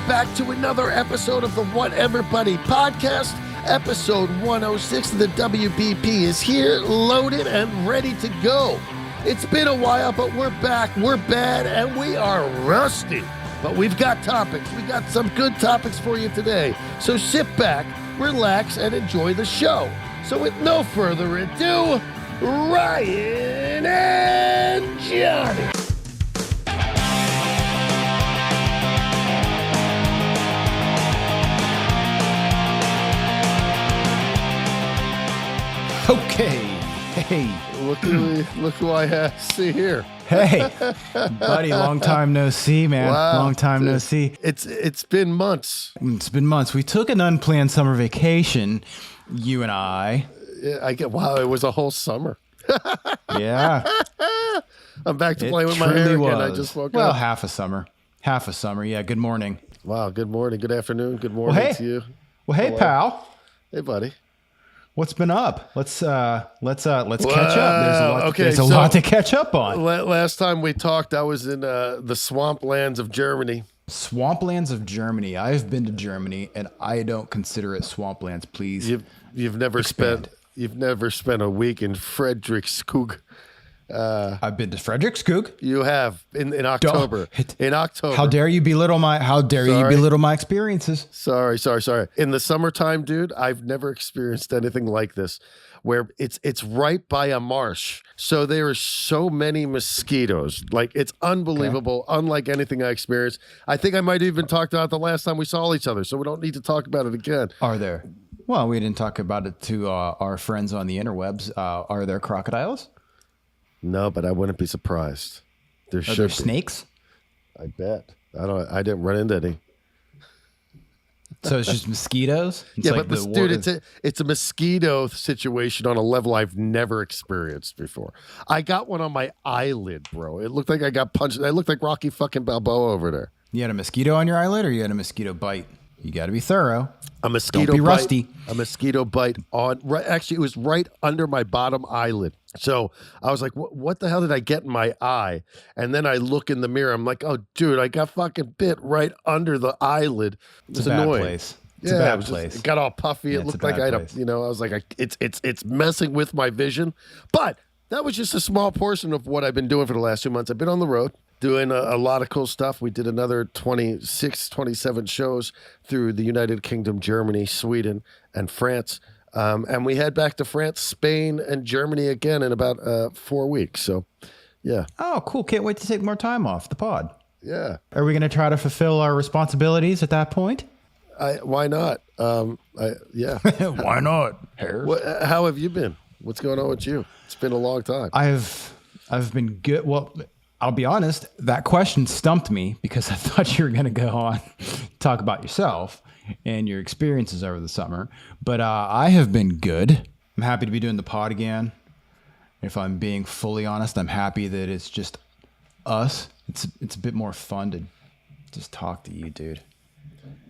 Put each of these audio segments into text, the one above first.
back to another episode of the Whatever Buddy podcast. Episode 106 of the WBP is here, loaded and ready to go. It's been a while, but we're back, we're bad, and we are rusty. But we've got topics. We got some good topics for you today. So sit back, relax, and enjoy the show. So with no further ado, Ryan and Johnny. Okay. Hey. Look who I see here. Hey, buddy. Long time no see, man. Wow. Long time no see. It's been months. It's been months. We took an unplanned summer vacation, you and I. Wow, it was a whole summer. Yeah. I'm back to playing with my hair again. I just woke up. Well, half a summer. Yeah, good morning. Wow, good morning, good afternoon, good morning to you. Well, hey, pal. Hey, buddy. What's been up? Let's catch up. There's a lot to catch up on. Last time we talked, I was in the swamplands of Germany. Swamplands of Germany. I've been to Germany, and I don't consider it swamplands. Please, you've never spent a week in Frederickskog. I've been to Frederickskog. You have in October. In October. How dare you belittle my experiences? Sorry. In the summertime, dude, I've never experienced anything like this, where it's right by a marsh. So there are so many mosquitoes. Like, it's unbelievable, unlike anything I experienced. I think I might have even talked about it the last time we saw each other, so we don't need to talk about it again. Are there? Well, we didn't talk about it to our friends on the interwebs. Are there crocodiles? No, but I wouldn't be surprised. Are there snakes? I bet. I didn't run into any. So it's just mosquitoes? It's a mosquito situation on a level I've never experienced before. I got one on my eyelid, bro. It looked like I got punched. I looked like Rocky fucking Balboa over there. You had a mosquito on your eyelid, or you had a mosquito bite? You got to be thorough. A mosquito Don't be bite, rusty. A mosquito bite on. Actually, it was right under my bottom eyelid. So I was like, "What the hell did I get in my eye?" And then I look in the mirror. I'm like, "Oh, dude, I got fucking bit right under the eyelid." It was annoying. Place. It's a bad place. It got all puffy. It looked like I had I was like, it's messing with my vision. But that was just a small portion of what I've been doing for the last 2 months. I've been on the road, doing a lot of cool stuff. We did another 27 shows through the United Kingdom, Germany, Sweden, and France. And we head back to France, Spain, and Germany again in about 4 weeks. So, yeah. Oh, cool. Can't wait to take more time off the pod. Yeah. Are we going to try to fulfill our responsibilities at that point? Why not? Yeah. Why not? How have you been? What's going on with you? It's been a long time. I've been good. Well, I'll be honest, that question stumped me because I thought you were going to go on talk about yourself and your experiences over the summer. But I have been good. I'm happy to be doing the pod again. If I'm being fully honest, I'm happy that it's just us. It's a bit more fun to just talk to you, dude.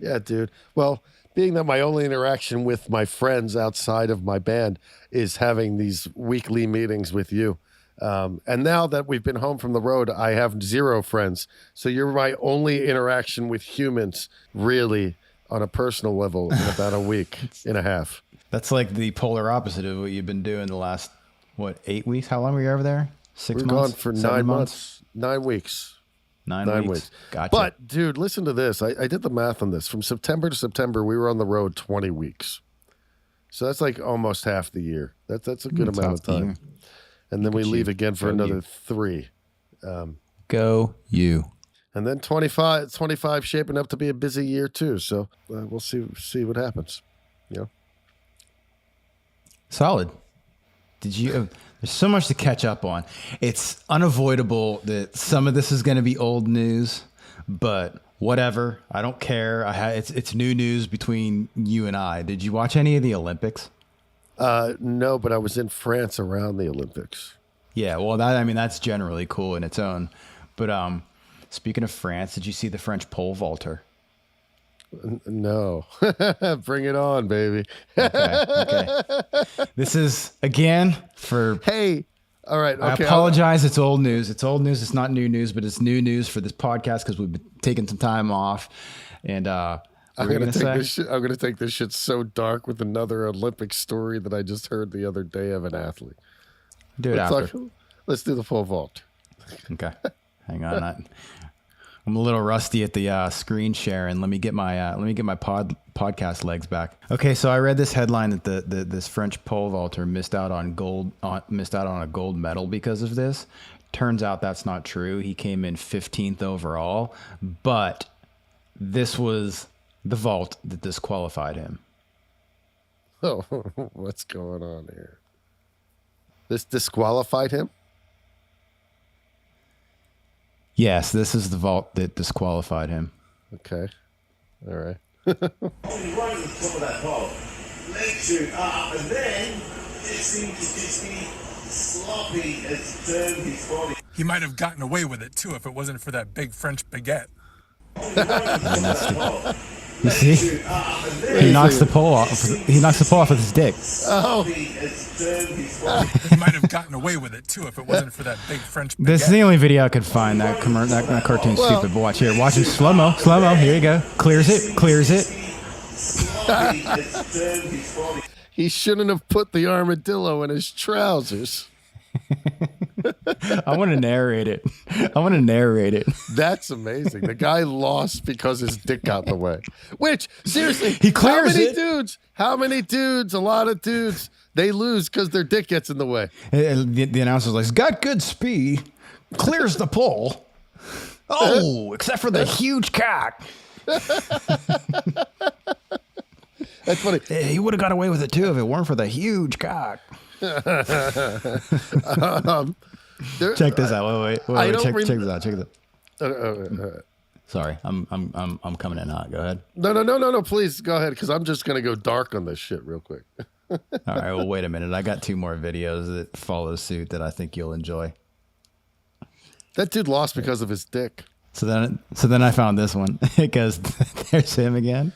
Yeah, dude. Well, being that my only interaction with my friends outside of my band is having these weekly meetings with you. And now that we've been home from the road, I have 0 friends. So you're my only interaction with humans, really, on a personal level, in about a week and a half. That's like the polar opposite of what you've been doing the last, 8 weeks? How long were you over there? 6 months? We're gone for 9 months. 9 weeks. 9 weeks. Gotcha. But, dude, listen to this. I did the math on this. From September to September, we were on the road 20 weeks. So that's like almost half the year. That's a good amount of time. And then we leave again for another 3. Go you. And then 25 shaping up to be a busy year too. So we'll see what happens. Yeah. Solid. There's so much to catch up on. It's unavoidable that some of this is going to be old news, but whatever. I don't care. It's new news between you and I. Did you watch any of the Olympics? No, but I was in France around the Olympics. Yeah, well, that's generally cool in its own. But speaking of France, did you see the French pole vaulter? No. Bring it on, baby. Okay. This is, again, for... Hey, all right. Okay, I apologize. It's old news. It's old news. It's not new news, but it's new news for this podcast because we've been taking some time off. And I'm gonna take this shit so dark with another Olympic story that I just heard the other day of an athlete. Do it after. Let's do the pole vault. Okay, hang on. I'm a little rusty at the screen share, and let me get my podcast legs back. Okay, so I read this headline that this French pole vaulter missed out on a gold medal because of this. Turns out that's not true. He came in 15th overall, but this was the vault that disqualified him. Oh, what's going on here? This disqualified him? Yes, this is the vault that disqualified him. Okay. All right. Right on top of that pole. Leg shoot up, and then it seemed to just be sloppy as he turned his body. He might have gotten away with it, too, if it wasn't for that big French baguette. You see? He knocks the pole off. He knocks the pole off with his dick. Oh. He might have gotten away with it, too, if it wasn't for that big French baguette. This is the only video I could find. That cartoon's stupid. But watch here. Watch it. Slow mo. Here you go. Clears it. He shouldn't have put the armadillo in his trousers. I want to narrate it. That's amazing. The guy lost because his dick got in the way. Which, seriously, he clears how many dudes, a lot of dudes, they lose because their dick gets in the way. The announcer's like, he's got good speed, clears the pole. Oh, except for the huge cock. That's funny. He would have got away with it too if it weren't for the huge cock. Check this out. Wait. Check this out. Sorry, I'm coming in hot. Go ahead. No. Please go ahead, because I'm just gonna go dark on this shit real quick. All right. Well, wait a minute. I got 2 more videos that follow suit that I think you'll enjoy. That dude lost because of his dick. So then I found this one. It goes, there's him again,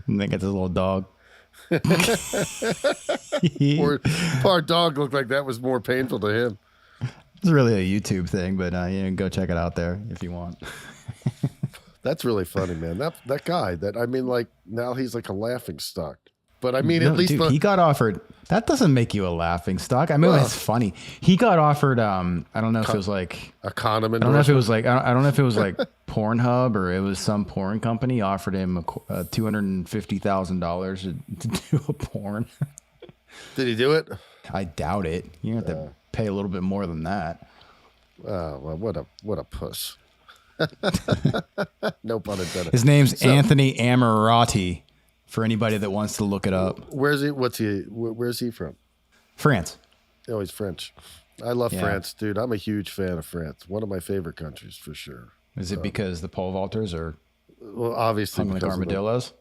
and then gets his little dog. Poor dog looked like that was more painful to him. It's really a YouTube thing, but go check it out there if you want. That's really funny, man. That guy. Now he's like a laughing stock. But I mean, at least he got offered. That doesn't make you a laughing stock. I mean, it's funny. He got offered. I don't know if it was like a condiment. I don't know if it was like Pornhub or it was some porn company offered him $250,000 to do a porn. Did he do it? I doubt it. You have to pay a little bit more than that. Oh, well, what a puss. No pun intended. His name's Anthony Ammirati. For anybody that wants to look it up. Where's he from? France. Oh, he's French. I love France, dude. I'm a huge fan of France. One of my favorite countries for sure. Is it because the pole vaulters are obviously hung like armadillos?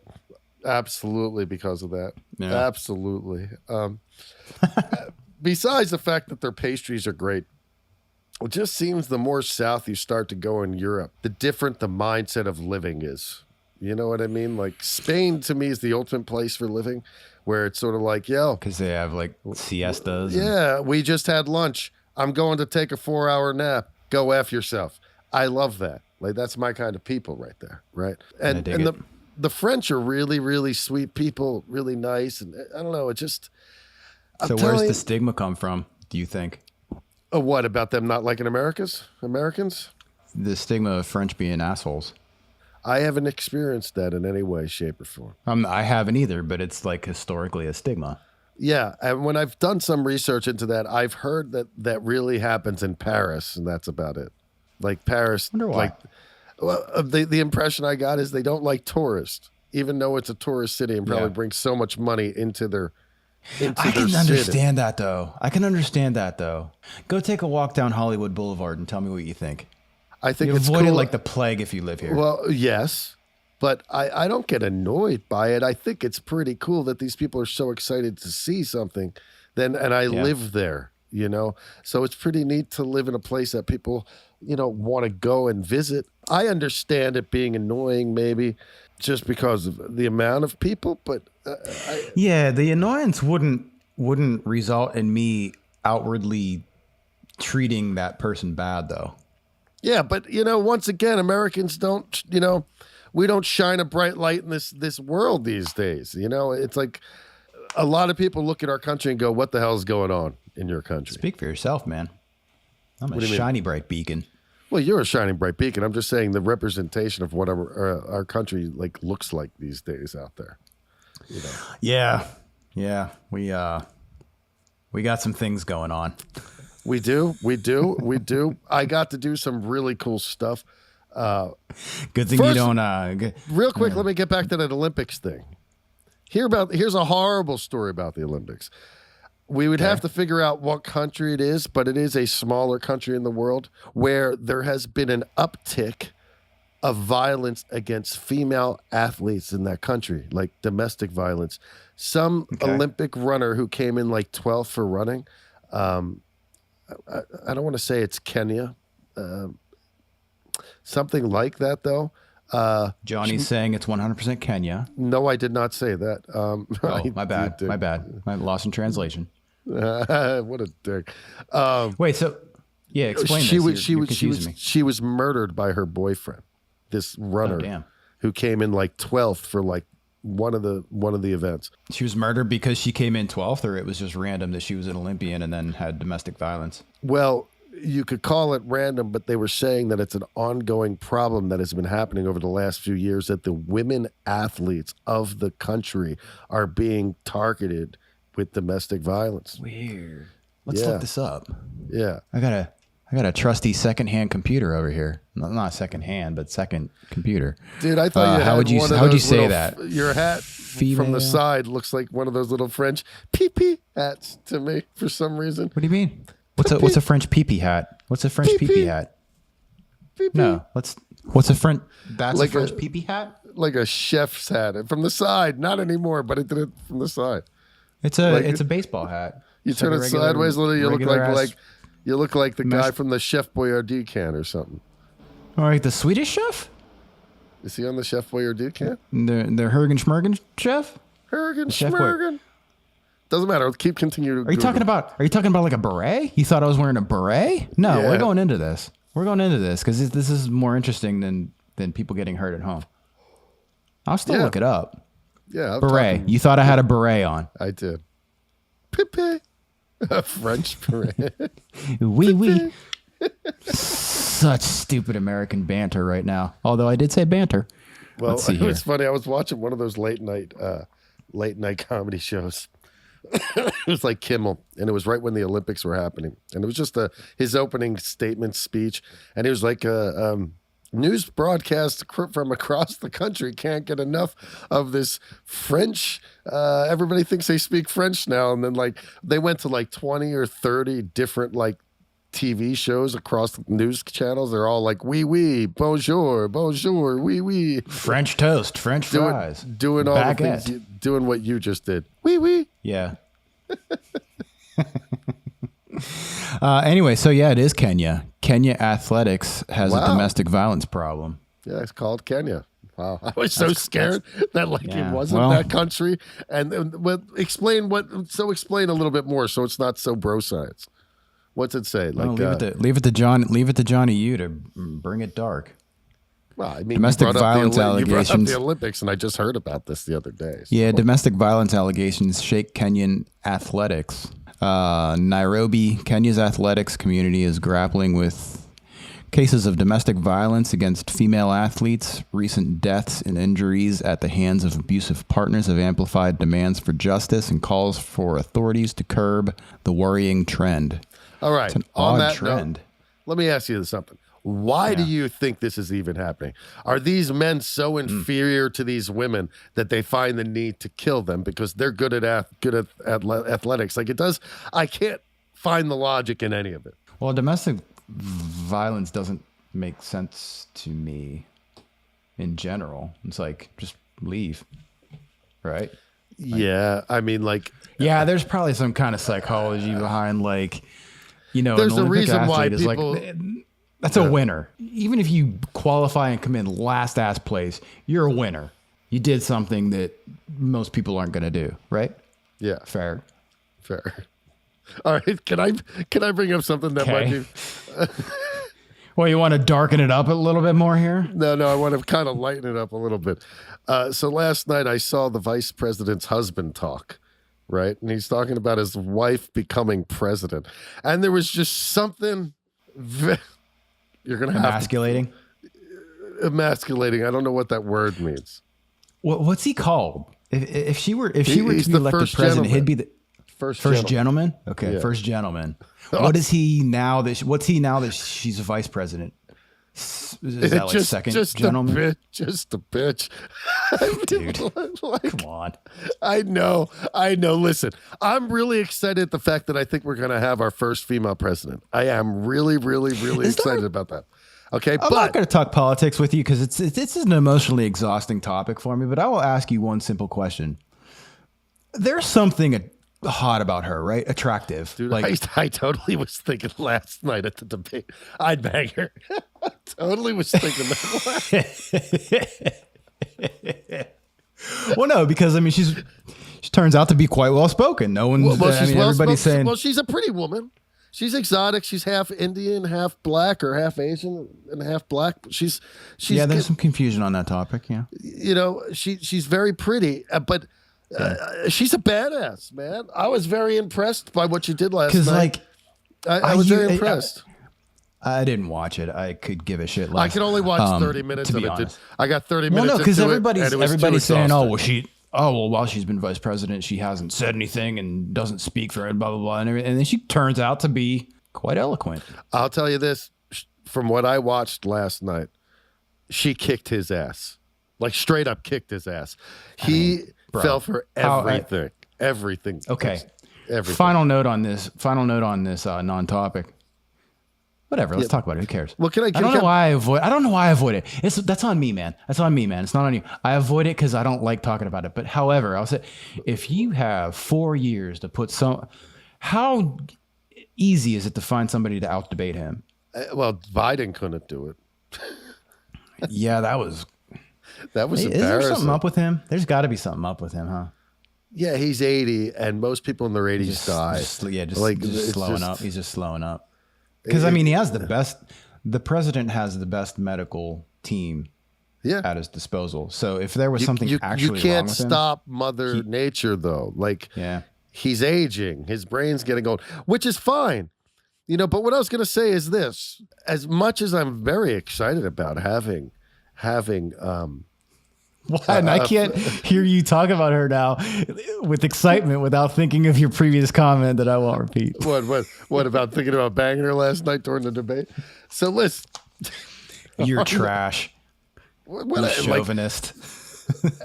Absolutely because of that. Yeah. Absolutely. Besides the fact that their pastries are great, it just seems the more south you start to go in Europe, the different the mindset of living is. You know what I mean? Like Spain to me is the ultimate place for living, where it's sort of like, because they have like siestas. Yeah, we just had lunch. I'm going to take a 4-hour nap. Go F yourself. I love that. Like that's my kind of people right there, right? And the French are really, really sweet people, really nice, and I don't know. It just. So where's the stigma come from? Do you think? What about them not liking Americans? The stigma of French being assholes. I haven't experienced that in any way, shape, or form. I haven't either, but it's like historically a stigma. Yeah, and when I've done some research into that, I've heard that really happens in Paris, and that's about it. Like Paris, I wonder why. The impression I got is they don't like tourists, even though it's a tourist city and probably brings so much money into their I can understand that though. Go take a walk down Hollywood Boulevard and tell me what you think. I think you it's avoid cool. It like the plague if you live here. Well, yes, but I don't get annoyed by it. I think it's pretty cool that these people are so excited to see something. And I live there, so it's pretty neat to live in a place that people, want to go and visit. I understand it being annoying, maybe just because of the amount of people, but the annoyance wouldn't result in me outwardly treating that person bad though. Yeah, but once again, Americans don't, we don't shine a bright light in this world these days. You know, it's like a lot of people look at our country and go, "What the hell is going on in your country?" Speak for yourself, man. I'm a do you mean? shiny bright beacon. Well, you're a shining bright beacon. I'm just saying the representation of what our country like looks like these days out there. You know. Yeah. We got some things going on. We do. I got to do some really cool stuff. Good thing first, you don't. Real quick, let me get back to that Olympics thing. Here's a horrible story about the Olympics. We would have to figure out what country it is, but it is a smaller country in the world where there has been an uptick of violence against female athletes in that country, like domestic violence. Some Olympic runner who came in like 12th for running. I don't want to say it's Kenya. Something like that, though. Johnny's saying it's 100% Kenya. No, I did not say that. Oh, my bad. My bad. My lost in translation. What a dick. Wait, so yeah, explain this. She was murdered by her boyfriend, this runner who came in like 12th for like one of the events. She was murdered because she came in 12th, or it was just random that she was an Olympian and then had domestic violence? Well, you could call it random, but they were saying that it's an ongoing problem that has been happening over the last few years, that the women athletes of the country are being targeted with domestic violence. Weird. Let's look this up. Yeah. I got a trusty secondhand computer over here. Not secondhand, but second computer. Dude, I thought how would you say that? Your hat from the side looks like one of those little French pee-pee hats to me for some reason. What do you mean? What's a French pee-pee hat? What's a French pee-pee hat? Pee-pee. No, what's a French? That's Like a French pee-pee hat. Like a chef's hat from the side. Not anymore, but it did it from the side. It's a baseball hat. You turn it sideways a little. You look like the guy from the Chef Boyardee can or something. All right, the Swedish chef. Is he on the Chef Boyardee can? The Hergen Schmergen chef. Hergen Schmergen. Doesn't matter. Keep continuing. Are you talking about like a beret? You thought I was wearing a beret? No, Yeah. we're going into this. Because this is more interesting than people getting hurt at home. I'll still look it up. Yeah, beret. You thought I had a beret on? I did. Pepe. A French beret. Oui. Such stupid American banter right now. Although I did say banter. Well, Let's see it here. was funny. I was watching one of those late night comedy shows. It was like Kimmel, and it was right when the Olympics were happening, and it was just his opening statement speech, and it was like a news broadcast from across the country can't get enough of this French. Everybody thinks they speak French now, and then like they went to like 20 or 30 different like TV shows across the news channels. They're all like, oui, bonjour, oui. French toast, French fries. Doing all baguette. the things, doing what you just did. Oui. Yeah. Anyway, so yeah, it is Kenya. Kenya Athletics has a domestic violence problem. Yeah, it's called Kenya. Wow, I was so scared that like it wasn't that country. And explain a little bit more so it's not so bro science. What's it say? Like leave it to Johnny U to bring it dark. Well, I mean, domestic violence allegations. You brought up the Olympics, and I just heard about this the other day. So. Yeah, domestic violence allegations shake Kenyan athletics. Nairobi, Kenya's athletics community is grappling with cases of domestic violence against female athletes. Recent deaths and injuries at the hands of abusive partners have amplified demands for justice and calls for authorities to curb the worrying trend. All right, it's an on odd that trend. Note, let me ask you something. Why do you think this is even happening? Are these men so inferior to these women that they find the need to kill them because they're good at athletics? Like I can't find the logic in any of it. Well, domestic violence doesn't make sense to me in general. It's like, just leave, right? Yeah, I mean, like... Yeah, there's probably some kind of psychology behind, like, there's a reason why people... That's a winner. Even if you qualify and come in last ass place, you're a winner. You did something that most people aren't going to do, right? Yeah. Fair. All right. Can I bring up something that might be... Well, you want to darken it up a little bit more here? No, I want to kind of lighten it up a little bit. So last night I saw the vice president's husband talk, right? And he's talking about his wife becoming president. And there was just something you're going to have Emasculating? Emasculating. I don't know what that word means. What's he called? If she were to be He's the elected first president, gentleman. he'd be the First gentleman. Okay, Yeah. first gentleman. What is he now? What's he now that she's a vice president? Is that like second gentleman? Just a bitch. Dude, Like, come on. I know. Listen, I'm really excited at the fact that I think we're going to have our first female president. I am really, really, really excited about that. Okay, I'm not going to talk politics with you because it's an emotionally exhausting topic for me. But I will ask you one simple question. There's something hot about her, right? Attractive. dude, like I totally was thinking last night at the debate, I'd bang her. Totally was thinking that. well, no, because I mean, she turns out to be quite well spoken. No one, everybody's saying, well, she's a pretty woman. She's exotic. She's half Indian, half black, or half Asian and half black. She's yeah. There's some confusion on that topic. Yeah, she's very pretty, but she's a badass, man. I was very impressed by what you did last night. Because like, I was very impressed. I didn't watch it. I could give a shit less. I could only watch 30 minutes to of be it. honest. I got 30 minutes. Well, no, because everybody's saying, exhausting. while she's been vice president, she hasn't said anything and doesn't speak for it, blah blah blah, and everything. And then she turns out to be quite eloquent. I'll tell you this: from what I watched last night, she kicked his ass, like straight up kicked his ass. He fell for everything. Everything. Okay. Everything. Final note on this non-topic. Whatever. Let's talk about it. Who cares? Well, I don't know why I avoid it. That's on me, man. That's on me, man. It's not on you. I avoid it because I don't like talking about it. But however, I'll say, if you have 4 years to put how easy is it to find somebody to out-debate him? Well, Biden couldn't do it. Yeah, that was embarrassing. Is there something up with him? There's got to be something up with him, huh? Yeah, he's 80, and most people in their 80s die. Just slowing up. He's just slowing up. Because I mean, he has the best. The president has the best medical team. Yeah. At his disposal. So if there was something actually you can't wrong with him, stop Mother Nature though. Like, yeah, he's aging. His brain's getting old, which is fine. But what I was going to say is this: as much as I'm very excited about having. And I can't hear you talk about her now with excitement without thinking of your previous comment that I won't repeat. What about thinking about banging her last night during the debate? So listen, you're trash. You're chauvinist.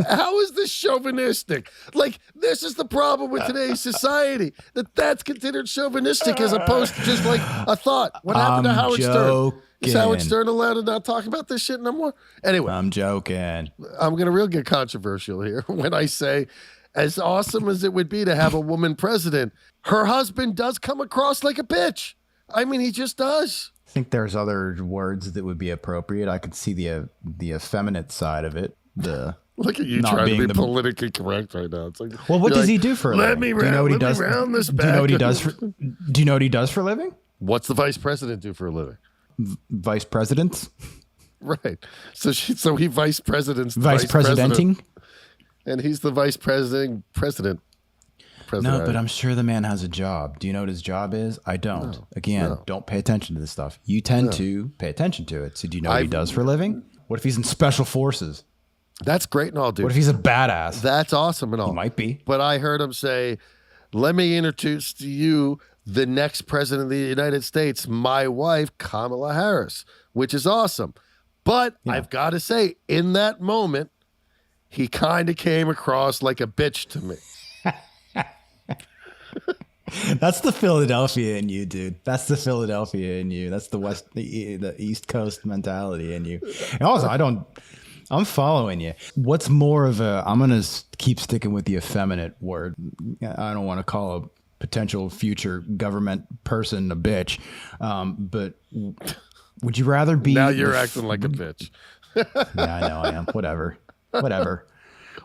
How is this chauvinistic? Like, this is the problem with today's society, that's considered chauvinistic as opposed to just like a thought. What happened to Howard Stern? Is Howard Stern allowed to not talk about this shit no more? Anyway. I'm joking. I'm going to really get controversial here when I say, as awesome as it would be to have a woman president, her husband does come across like a bitch. I mean, he just does. I think there's other words that would be appropriate. I could see the effeminate side of it. Look at you trying to be politically correct right now. It's like, well, what does he do for a living? Do you know what he does? Do you know what he does for a living? What's the vice president do for a living? Vice presidents? Right. So he vice president's vice presidenting? And he's the vice president. No, but I'm sure the man has a job. Do you know what his job is? I don't. Don't pay attention to this stuff. You tend to pay attention to it. So do you know what he does for a living? What if he's in special forces? That's great and all, dude. What if he's a badass? That's awesome and all. He might be. But I heard him say, let me introduce to you the next president of the United States, my wife, Kamala Harris, which is awesome. But I've got to say, in that moment, he kind of came across like a bitch to me. That's the Philadelphia in you, dude. That's the Philadelphia in you. That's the East Coast mentality in you. And also, I'm following you. What's more of I'm going to keep sticking with the effeminate word. I don't want to call a potential future government person a bitch. But would you rather be... Now you're acting like a bitch. Yeah, I know I am. Whatever.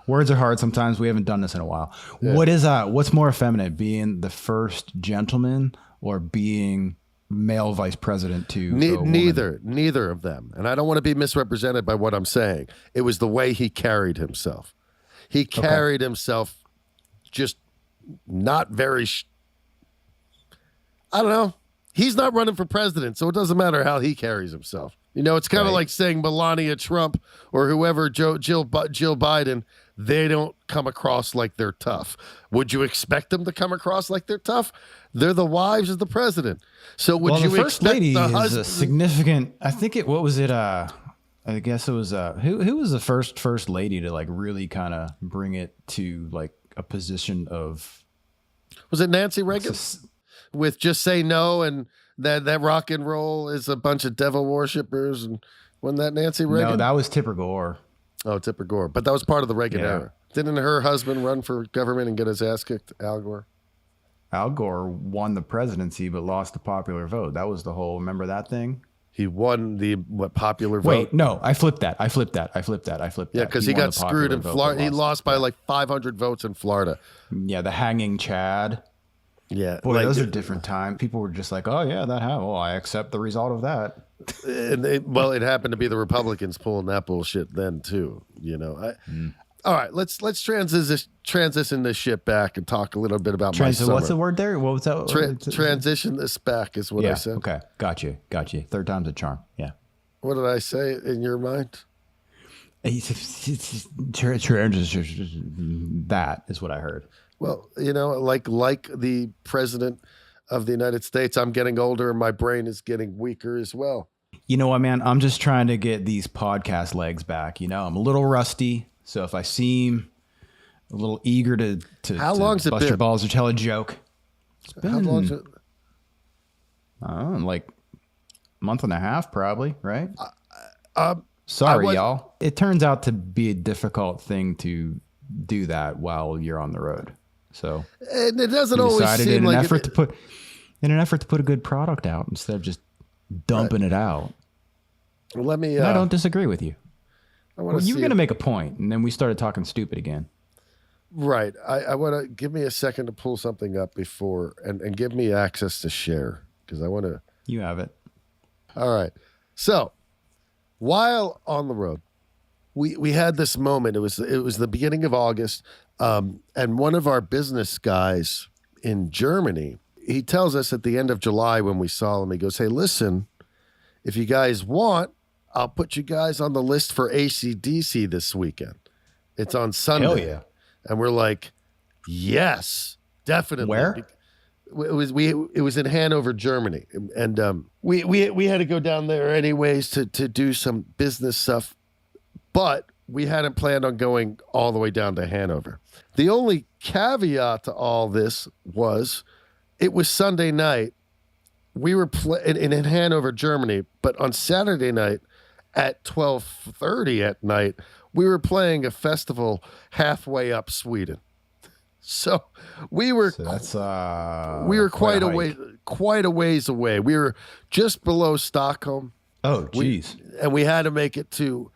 Words are hard sometimes. We haven't done this in a while. Yeah. What's more effeminate, being the first gentleman or being male vice president to a woman. Neither of them. And I don't want to be misrepresented by what I'm saying. It was the way he carried himself. He carried himself just not very. I don't know. He's not running for president, so it doesn't matter how he carries himself. You know, it's kind of like saying Melania Trump or whoever, Jill Biden, they don't come across like they're tough. Would you expect them to come across like they're tough? They're the wives of the president. So would you the first expect lady the is husband? a significant? I think it. What was it? I guess it was. Who was the first lady to like really kind of bring it to like a position of? Was it Nancy Reagan? With just say no and that rock and roll is a bunch of devil worshippers, and wasn't that Nancy Reagan? No, that was Tipper Gore. Oh, Tipper Gore. But that was part of the Reagan era. Didn't her husband run for government and get his ass kicked, Al Gore? Al Gore won the presidency but lost the popular vote. That was the whole, remember that thing? He won the popular vote? Wait, no, I flipped that. Yeah, because he got screwed in Florida. He lost by like 500 votes in Florida. Yeah, the hanging Chad. Yeah. Boy, those are different times. People were just like, oh, yeah, that happened. Well, I accept the result of that. And it happened to be the Republicans pulling that bullshit then, too. You know. All right, let's transition this shit back and talk a little bit about my summer. What's the word there? What was that? Transition this back is what I said. Okay, got you. Third time's a charm. Yeah. What did I say in your mind? That is what I heard. Well, you know, like the president of the United States, I'm getting older and my brain is getting weaker as well. You know what, man? I'm just trying to get these podcast legs back. You know, I'm a little rusty. So if I seem a little eager to how long's it bust been? Your balls or tell a joke, it's been how long's it? Like a month and a half, probably, right? Sorry, y'all. It turns out to be a difficult thing to do that while you're on the road. So and it doesn't always seem like in an effort to put a good product out instead of just dumping it out. Let me. I don't disagree with you. You were going to it. make a point, and then we started talking stupid again. Right. I want to give me a second to pull something up before and give me access to share because I want to. You have it. All right. So while on the road, we had this moment. It was the beginning of August, and one of our business guys in Germany, he tells us at the end of July when we saw him, he goes, "Hey, listen, if you guys want, I'll put you guys on the list for AC/DC this weekend. It's on Sunday." Hell yeah. And we're like, yes, definitely. Where? It was in Hanover, Germany. And we had to go down there anyways to do some business stuff. But we hadn't planned on going all the way down to Hanover. The only caveat to all this was it was Sunday night. We were in Hanover, Germany, but on Saturday night at 12:30 at night, we were playing a festival halfway up Sweden. So we were quite a ways away. We were just below Stockholm. Oh, geez. And we had to make it to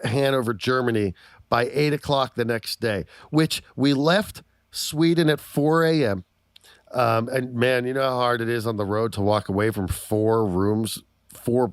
Hanover, Germany by 8:00 the next day, which we left Sweden at 4 a.m. And man, you know how hard it is on the road to walk away from four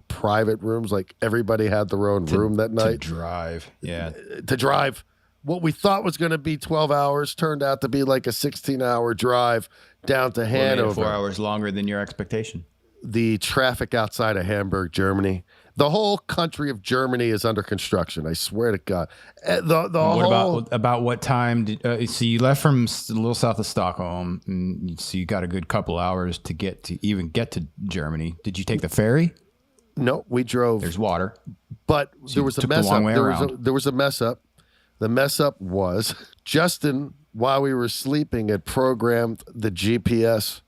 private rooms. Like everybody had their own room that night. To drive. Yeah. To drive. What we thought was going to be 12 hours turned out to be like a 16-hour drive down to Hanover. 4 hours longer than your expectation. The traffic outside of Hamburg, Germany. The whole country of Germany is under construction. I swear to God. About what time? So you left from a little south of Stockholm, and so you got a good couple hours to get to Germany. Did you take the ferry? No, we drove. There's water, but there was a mess up. There was a mess up. The mess up was Justin, while we were sleeping, had programmed the GPS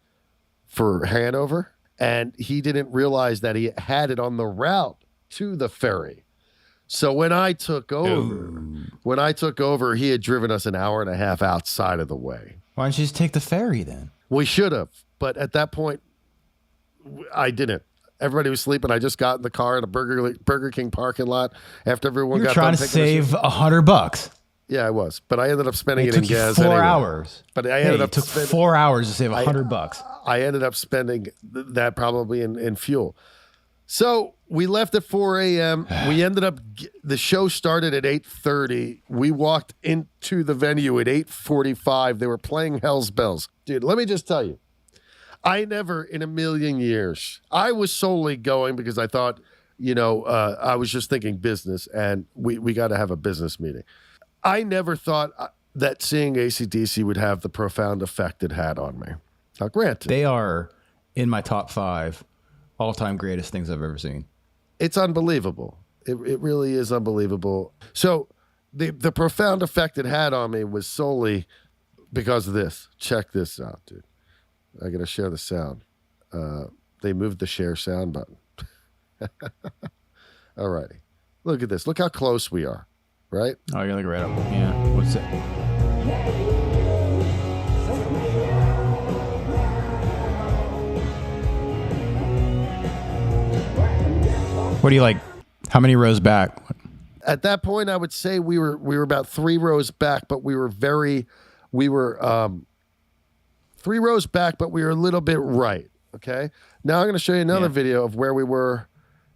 for Hanover. And he didn't realize that he had it on the route to the ferry. So when I took over, he had driven us an hour and a half outside of the way. Why don't you just take the ferry then? We should have, but at that point, I didn't. Everybody was sleeping. I just got in the car in a Burger King parking lot after everyone got done. You're trying to save $100. Yeah, I was, but I ended up spending it in gas. It took 4 hours. But I ended up took 4 hours to save $100. I ended up spending that probably in fuel. So we left at 4 a.m. We ended up, the show started at 8:30. We walked into the venue at 8:45. They were playing Hell's Bells. Dude, let me just tell you, I never in a million years, I was solely going because I thought, I was just thinking business, and we got to have a business meeting. I never thought that seeing AC/DC would have the profound effect it had on me. Now, granted, They are in my top 5 all-time greatest things I've ever seen. it's unbelievable. It really is unbelievable. So the profound effect it had on me was solely because of this. Check this out, dude. I got to share the sound. They moved the share sound button. All righty. Look at this. Look how close we are, right? Oh, you're like right up. Yeah. What's it? What do you like? How many rows back? At that point, I would say we were about 3 rows back, but we were 3 rows back, but we were a little bit right. Okay. Now I'm going to show you another video of where we were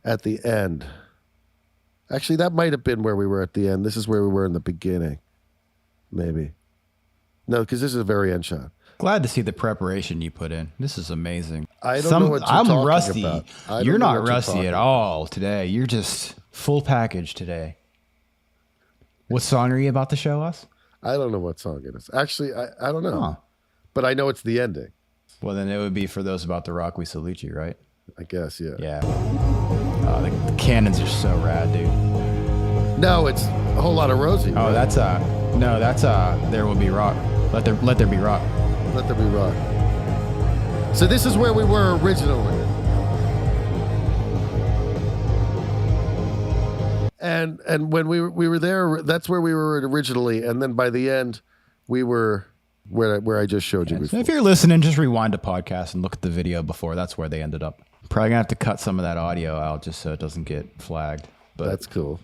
at the end. Actually, that might have been where we were at the end. This is where we were in the beginning. Maybe. No, because this is a very end shot. Glad to see the preparation you put in. This is amazing. I don't know what you're I'm talking rusty. about. I don't You're know not what you're rusty talking at all today. You're just full package today. What song are you about to show us? I don't know what song it is. Actually, I don't know. Huh. But I know it's the ending. Well, then it would be For Those About to Rock, We Salute You, right? I guess, yeah. Yeah. The cannons are so rad, dude. No, it's a whole lot of Rosie. Oh, that's There Will Be Rock. Let there be rock. Let there be rock. So this is where we were originally. And when we were there, that's where we were originally. And then by the end, we were where I just showed you So before. if you're listening, just rewind the podcast and look at the video before. That's where they ended up. Probably gonna have to cut some of that audio out just so it doesn't get flagged. But That's cool.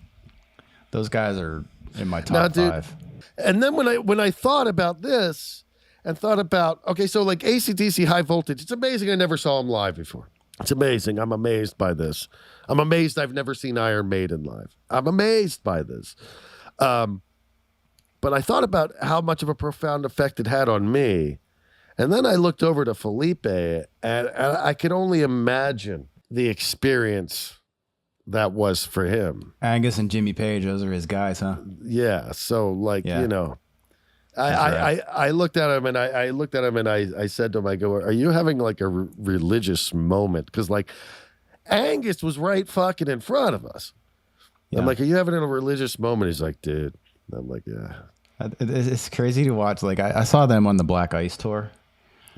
those guys are in my top Now, dude, 5. And then when I thought about this and thought about, okay, so like AC/DC High Voltage, it's amazing I never saw them live before. It's amazing. I'm amazed by this. I'm amazed I've never seen Iron Maiden live. I'm amazed by this. But I thought about how much of a profound effect it had on me. And then I looked over to Felipe, and I could only imagine the experience that was for him. Angus and Jimmy Page, those are his guys, huh? Yeah. So like, Yeah. I looked at him and I said to him, I go, are you having like a religious moment? Because like Angus was right fucking in front of us. Yeah. I'm like, are you having a religious moment? He's like, dude. I'm like, yeah. It's crazy to watch. Like I saw them on the Black Ice tour.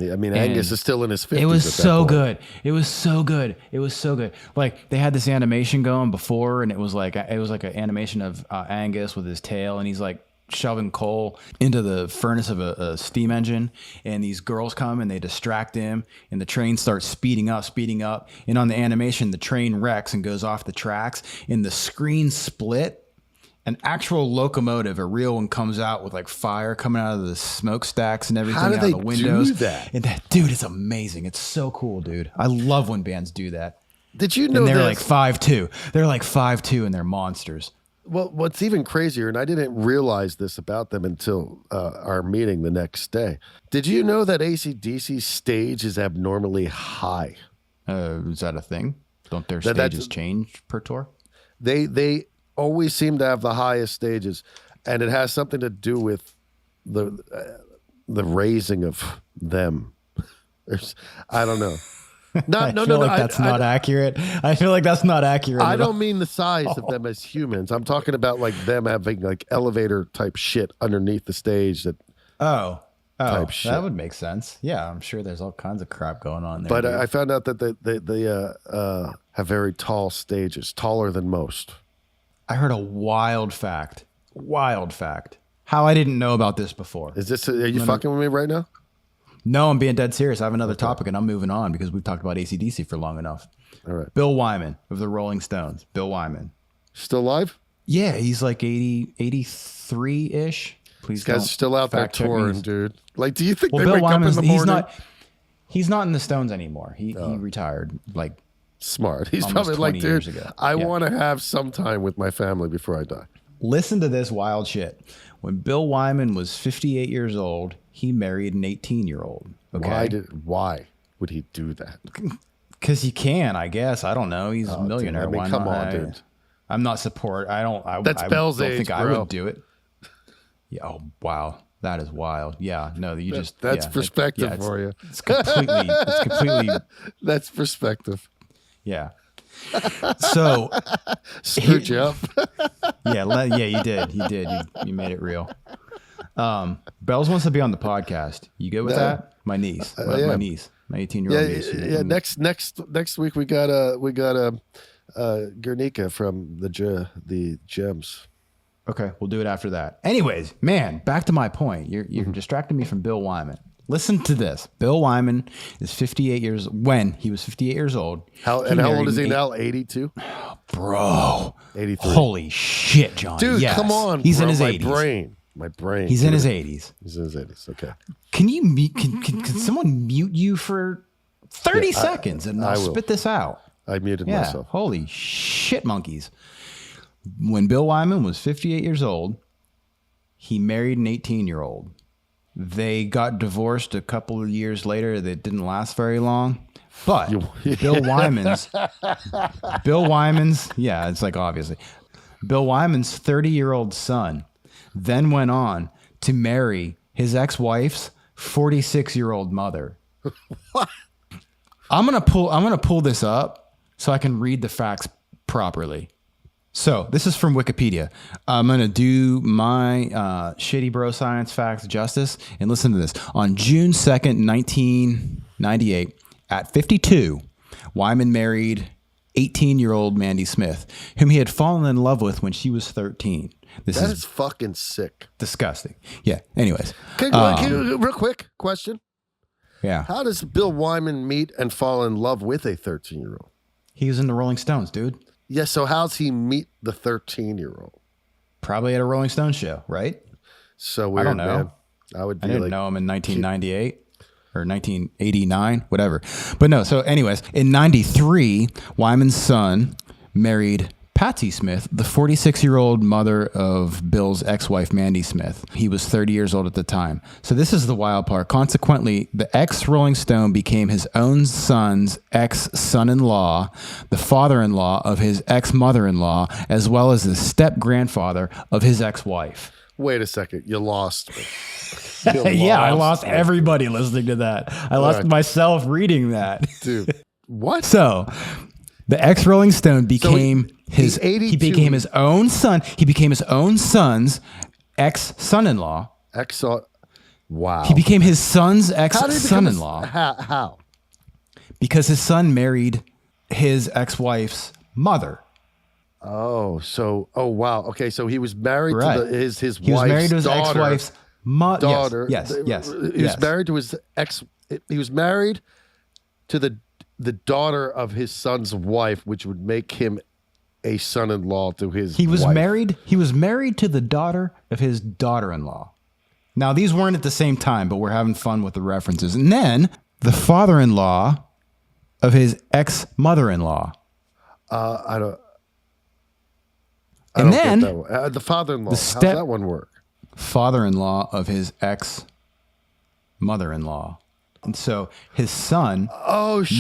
Yeah, I mean, And Angus is still in his 50s. It was at that so point. good. It was so good. It was so good. Like they had this animation going before, and it was like an animation of Angus with his tail, and he's like shoving coal into the furnace of a steam engine, and these girls come and they distract him, and the train starts speeding up, and on the animation the train wrecks and goes off the tracks, and the screen split. An actual locomotive, a real one, comes out with like fire coming out of the smokestacks and everything How do out they of the windows. do that? And that, dude, it's amazing. It's so cool, dude. I love when bands do that. Did you know And they're this? like 5'2". They're like 5'2", and they're monsters. Well, what's even crazier, and I didn't realize this about them until our meeting the next day. Did you know that AC/DC's stage is abnormally high? Is that a thing? Don't their That's- stages change per tour? They always seem to have the highest stages, and it has something to do with the raising of them. I don't know. I feel like that's not accurate. I feel like that's not accurate. I at all. don't mean the size of them as humans. I'm talking about like them having like elevator type shit underneath the stage that. Oh, type shit. that would make sense. Yeah, I'm sure there's all kinds of crap going on there. But dude. I found out that they have very tall stages, taller than most. I heard a wild fact. Wild fact. How I didn't know about this before. Is this? Are you fucking with me right now? No, I'm being dead serious. I have another topic, and I'm moving on because we've talked about AC/DC for long enough. All right. Bill Wyman of the Rolling Stones. Bill Wyman. Still alive? Yeah, he's like 83-ish. Please This guy's don't still out there fact check me. touring, dude. Like, do you think Well, they Bill wake Wyman's up in the morning? He's not in the Stones anymore. He retired like Smart. He's almost probably like, 20 years dude, ago. I Yeah. want to have some time with my family before I die. Listen to this wild shit. When Bill Wyman was 58 years old, he married an 18-year-old. Okay. Why would he do that? Because he can, I guess. I don't know. He's a millionaire. Dude, I mean, Why come not? on, dude. I'm not support. I don't. That's Bell's don't age, think I bro. would do it. Yeah. Oh wow, that is wild. Yeah. No, you just. That's yeah, perspective it's, for you. It's completely. It's completely. That's perspective. Yeah. So Screwed you up. yeah, you did. You made it real. Bells wants to be on the podcast. You good with that? My niece. My niece. My 18-year-old niece. Yeah. Next week we got Guernica from the Gems. Okay, we'll do it after that. Anyways, man, back to my point. You're distracting me from Bill Wyman. Listen to this. Bill Wyman is 58 years. When he was 58 years old. How old is he now? 82. Bro, 83. Holy shit, John. Dude, yes. come on. He's bro. in his my 80s. My brain. He's in his 80s. He's in his 80s. Okay. Can you can someone mute you for 30 seconds and I'll spit this out? I muted myself. Holy shit, monkeys. When Bill Wyman was 58 years old, he married an 18-year-old. They got divorced a couple of years later. That didn't last very long. But Bill Wyman's, yeah, it's like obviously. Bill Wyman's 30-year-old son then went on to marry his ex-wife's 46-year-old mother. What? I'm gonna pull this up so I can read the facts properly. So this is from Wikipedia. I'm going to do my shitty bro science facts justice and listen to this. On June 2nd, 1998, at 52, Wyman married 18-year-old Mandy Smith, whom he had fallen in love with when she was 13. That is fucking sick. Disgusting. Yeah. Anyways. Real quick question. Yeah. How does Bill Wyman meet and fall in love with a 13-year-old? He was in the Rolling Stones, dude. Yeah, so how's he meet the 13-year-old? Probably at a Rolling Stones show, right? So weird, I don't know. Man. I didn't know him in 1998 or 1989, whatever. But no, so anyways, in 93, Wyman's son married Patsy Smith, the 46-year-old mother of Bill's ex-wife, Mandy Smith. He was 30 years old at the time. So this is the wild part. Consequently, the ex-Rolling Stone became his own son's ex-son-in-law, the father-in-law of his ex-mother-in-law, as well as the step-grandfather of his ex-wife. Wait a second. You lost me. Yeah, I lost everybody listening to that. I lost myself reading that. Dude, what? So the ex-Rolling Stone became he became his own son. He became his own son's ex-son-in-law. Wow. He became his son's ex-son-in-law. How? Because his son married his ex-wife's mother. Oh, wow. Okay, so he was married to his wife's He was married to his daughter. ex-wife's daughter. Yes. He was married to his ex. He was married to the daughter of his son's wife, which would make him a son-in-law to his wife. He was married to the daughter of his daughter-in-law. Now, these weren't at the same time, but we're having fun with the references. And then the father-in-law of his ex-mother-in-law. I don't And then get that one. The father-in-law. How's that one work? Father-in-law of his ex-mother-in-law. And so his son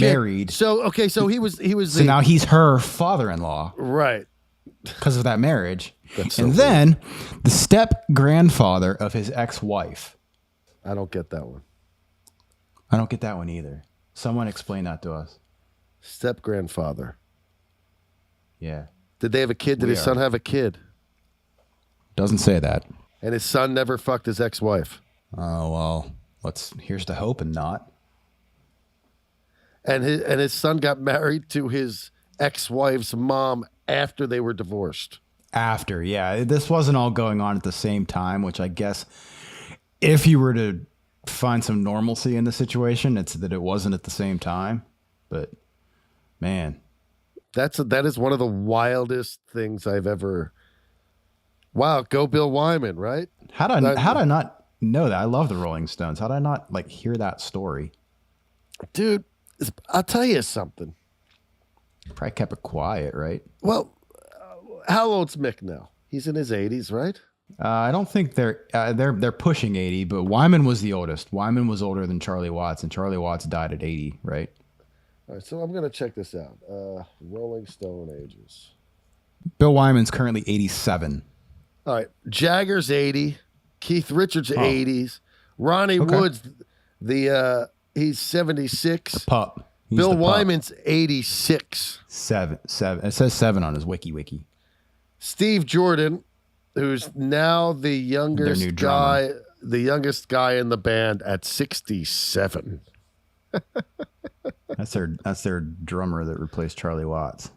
married. So he was So now he's her father-in-law. Right. Because of that marriage. That's and so then the step-grandfather of his ex-wife. I don't get that one. I don't get that one either. Someone explain that to us. Step-grandfather. Yeah. Did they have a kid? Did his son have a kid? Doesn't say that. And his son never fucked his ex-wife. Oh, well, here's to hope and not. And his son got married to his ex-wife's mom after they were divorced. After, yeah. This wasn't all going on at the same time, which I guess if you were to find some normalcy in the situation, it's that it wasn't at the same time. But, man. That is one of the wildest things I've ever... Wow, go Bill Wyman, right? How did I not know that? I love the Rolling Stones. How did I not hear that story? Dude, I'll tell you something. Probably kept it quiet, right? Well, how old's Mick now? He's in his 80s, right? I don't think they're pushing 80, but Wyman was the oldest. Wyman was older than Charlie Watts, and Charlie Watts died at 80, right? All right, so I'm going to check this out. Rolling Stone ages. Bill Wyman's currently 87. All right, Jagger's 80. Keith Richards 80s. Ronnie Wood's he's 76. The pup. Bill Wyman's 86. Seven. It says 7 on his wiki. Steve Jordan, who's now the youngest guy in the band at 67. That's their drummer that replaced Charlie Watts.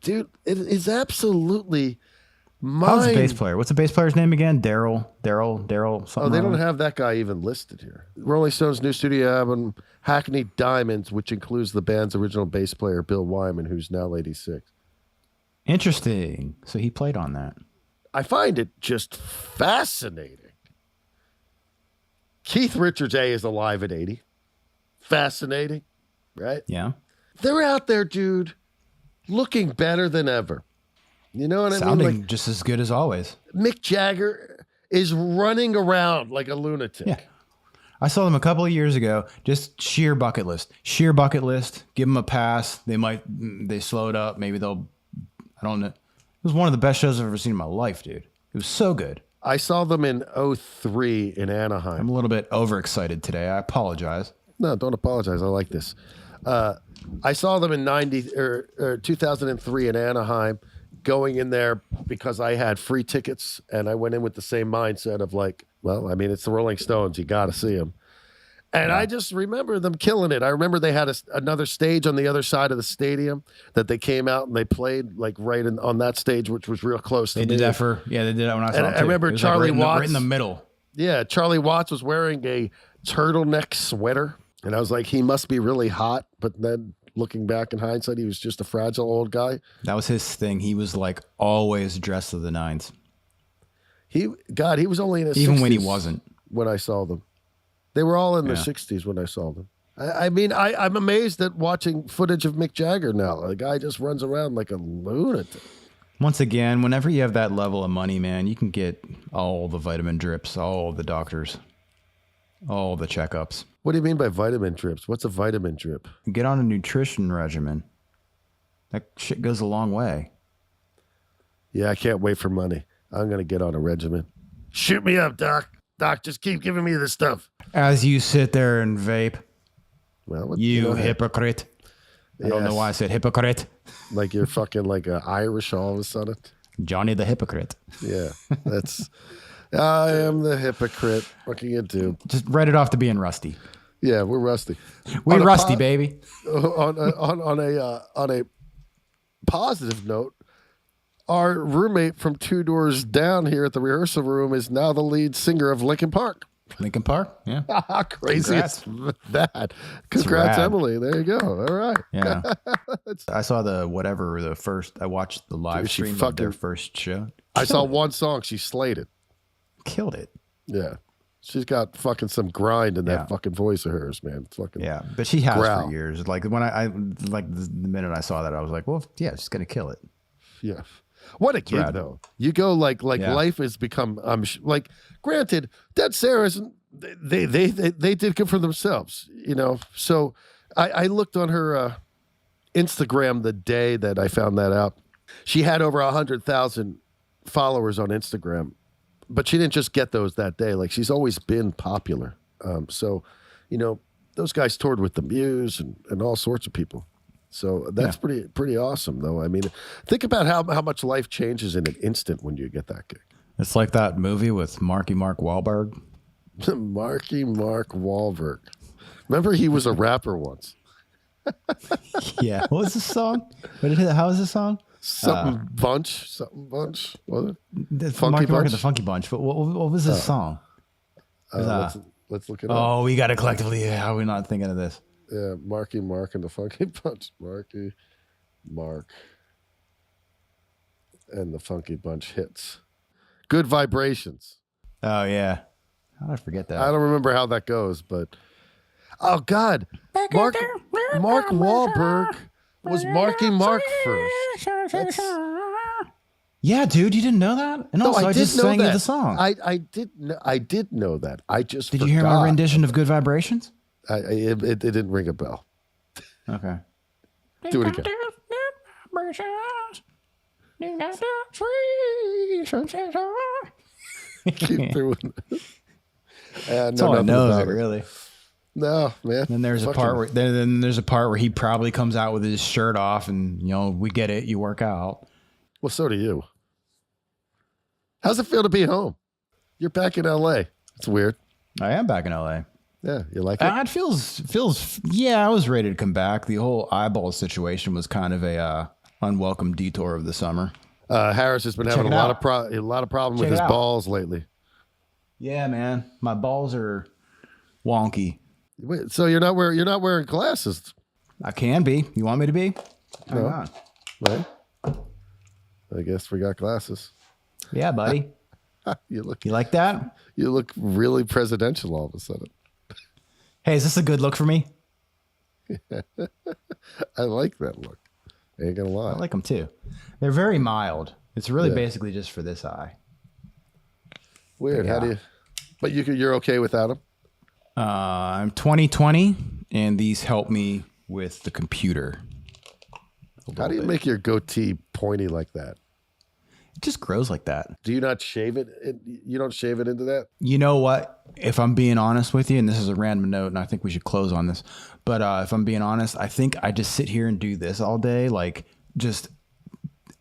Dude, it is absolutely How's the bass player? What's the bass player's name again? Daryl. Oh, they don't have that guy even listed here. Rolling Stones' new studio album, Hackney Diamonds, which includes the band's original bass player, Bill Wyman, who's now 86. Interesting. So he played on that. I find it just fascinating. Keith Richards is alive at 80. Fascinating, right? Yeah. They're out there, dude, looking better than ever. You know what I mean? Sounding just as good as always. Mick Jagger is running around like a lunatic. Yeah. I saw them a couple of years ago. Just sheer bucket list. Give them a pass. They slow it up. Maybe they'll, I don't know. It was one of the best shows I've ever seen in my life, dude. It was so good. I saw them in 2003 in Anaheim. I'm a little bit overexcited today. I apologize. No, don't apologize. I like this. I saw them in 2003 in Anaheim, going in there because I had free tickets, and I went in with the same mindset of like, well, I mean, it's the Rolling Stones. You got to see them. And I just remember them killing it. I remember they had another stage on the other side of the stadium that they came out and they played like on that stage, which was real close to me. They did that when I saw them too. I remember Charlie Watts. Right in the middle. Yeah, Charlie Watts was wearing a turtleneck sweater. And I was like, he must be really hot. But then looking back in hindsight, he was just a fragile old guy. That was his thing. He was like always dressed to the nines. He was only in his 60s. Even when he wasn't. When I saw them. They were all in their 60s when I saw them. I mean, I'm amazed at watching footage of Mick Jagger now. The guy just runs around like a lunatic. Once again, whenever you have that level of money, man, you can get all the vitamin drips, all the doctors, all the checkups. What do you mean by vitamin drips? What's a vitamin drip? Get on a nutrition regimen. That shit goes a long way. Yeah, I can't wait for money. I'm going to get on a regimen. Shoot me up, Doc. Doc, just keep giving me this stuff. As you sit there and vape. Well, you hypocrite. I don't know why I said hypocrite. Like you're fucking like Irish all of a sudden. Johnny the hypocrite. Yeah, I am the hypocrite. What can you do? Just write it off to being rusty. Yeah, we're rusty. We're rusty, baby. On a positive note, our roommate from 2 doors down here at the rehearsal room is now the lead singer of Linkin Park. Linkin Park? Yeah. Crazy as that. Congrats, Emily. There you go. All right. Yeah. I saw I watched the live stream of their first show. I saw one song. She slayed it. Killed it. Yeah. She's got fucking some grind in that fucking voice of hers, man. Fucking yeah, but she has for years. Like when I the minute I saw that, I was like, well, yeah, she's gonna kill it. Yeah. What a kid though. You go like life has become like granted, Dead Sarah's they did good for themselves, you know. So I looked on her Instagram the day that I found that out. She had over 100,000 followers on Instagram. But she didn't just get those that day. Like she's always been popular. So, you know, those guys toured with the Muse and all sorts of people. So that's pretty awesome, though. I mean, think about how much life changes in an instant when you get that gig. It's like that movie with Mark Wahlberg. Marky Mark Wahlberg. Remember, he was a rapper once. Yeah. What was the song? How was the song? Something bunch. Was it? The Funky Bunch. The Funky Bunch. But what was the song? Let's look it up. Oh, we got to collectively. How are we not thinking of this? Yeah, Marky Mark and the Funky Bunch. Marky Mark and the Funky Bunch hits. Good Vibrations. Oh, yeah. How did I forget that? I don't remember how that goes, but oh God. Mark Wahlberg was marking Mark first. Yeah, dude, you didn't know that? And also, I just sang you the song. I did know that. I just Did you hear my rendition of Good Vibrations? It didn't ring a bell. Okay. Do it again. Keep doing it. That's all I know of it, really. No, man. Then there's a part where he probably comes out with his shirt off, and we get it. You work out. Well, so do you. How's it feel to be home? You're back in LA. It's weird. I am back in LA. Yeah, you like it? It feels. Yeah, I was ready to come back. The whole eyeball situation was kind of a unwelcome detour of the summer. Harris has been having a lot of problem with his balls lately. Yeah, man, my balls are wonky. Wait, so you're not wearing glasses? I can be. You want me to be? Hang on. Right. I guess we got glasses. Yeah, buddy. You like that? You look really presidential all of a sudden. Hey, is this a good look for me? I like that look. I ain't gonna lie. I like them too. They're very mild. It's really basically just for this eye. Weird. Yeah. How do you? But you're okay without them? I'm 2020, and these help me with the computer. How do you make your goatee pointy like that? It just grows like that. Do you not shave it? You don't shave it into that? You know what? If I'm being honest with you, and this is a random note, and I think we should close on this, but if I'm being honest, I think I just sit here and do this all day, like just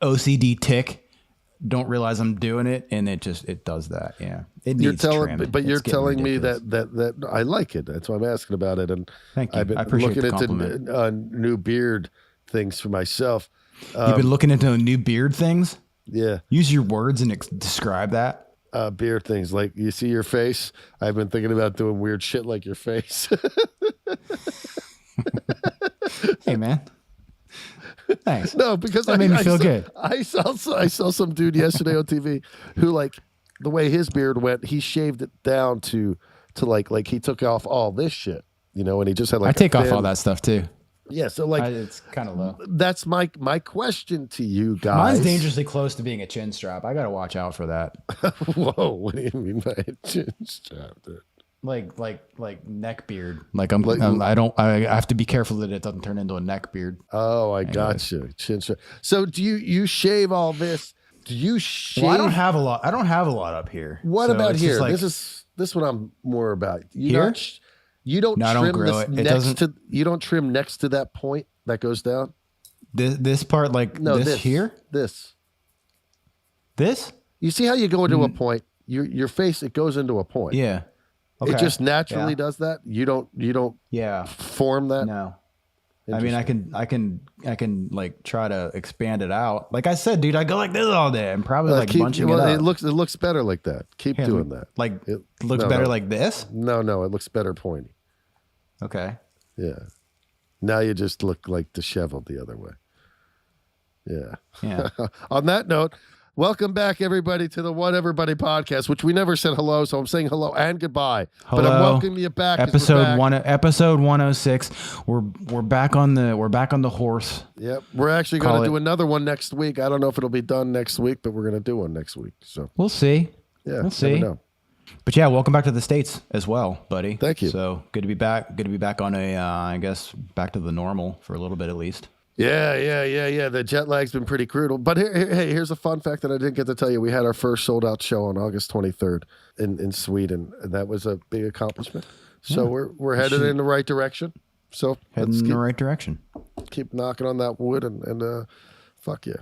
OCD tick. Don't realize I'm doing it, and it does that. Yeah, it needs trim. But you're telling me that I like it. That's why I'm asking about it. And thank you. I've been looking into new beard things for myself. You've been looking into new beard things? Yeah. Use your words and describe that. Beard things, like you see your face. I've been thinking about doing weird shit like your face. Hey, man. Thanks. No, because that made me feel good. I saw some dude yesterday on TV who, like, the way his beard went, he shaved it down to like he took off all this shit, and he just had like. I take off all that stuff too. Yeah, so like it's kind of low. That's my question to you guys. Mine's dangerously close to being a chin strap. I got to watch out for that. Whoa, what do you mean by a chin strap, dude? Like neck beard. I have to be careful that it doesn't turn into a neck beard. Oh, I got you. Chin strap. So do you shave all this? Do you shave? Well, I don't have a lot up here. What about here? This is what I'm more about. Here? You don't trim grow it. You don't trim next to that point that goes down? This part, this here? This. You see how you go into a point? Your face, it goes into a point. Yeah. Okay. It just naturally does that. You don't form that. No. I mean, I can like try to expand it out. Like I said, dude, I go like this all day. I'm probably bunching it up. It looks better like that. Keep doing that. Like it looks better like this? No, it looks better pointy. Okay. Yeah. Now you just look like disheveled the other way. Yeah. Yeah. On that note, welcome back, everybody, to the What Everybody podcast, which we never said hello, so I'm saying hello and goodbye. Hello. But I'm welcoming you back. Episode 106. We're back on the horse. Yep. We're actually going to do another one next week. I don't know if it'll be done next week, but we're going to do one next week. So we'll see. Yeah. We'll see. Never know. But yeah, welcome back to the States as well, buddy. Thank you. So good to be back. Good to be back on I guess back to the normal for a little bit at least. Yeah. The jet lag's been pretty brutal. But here's a fun fact that I didn't get to tell you. We had our first sold out show on August 23rd in Sweden. And that was a big accomplishment. So we're headed in the right direction. So heading in the right direction. Keep knocking on that wood and fuck yeah.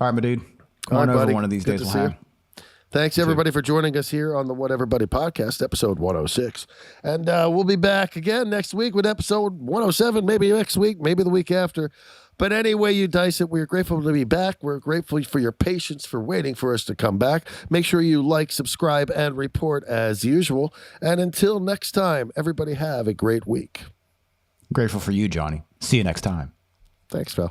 All right, my dude. Come on over one of these days. We'll have. Thanks, everybody, for joining us here on the What Everybody podcast, episode 106. And we'll be back again next week with episode 107, maybe next week, maybe the week after. But anyway, you dice it, we're grateful to be back. We're grateful for your patience for waiting for us to come back. Make sure you like, subscribe, and report as usual. And until next time, everybody have a great week. Grateful for you, Johnny. See you next time. Thanks, pal.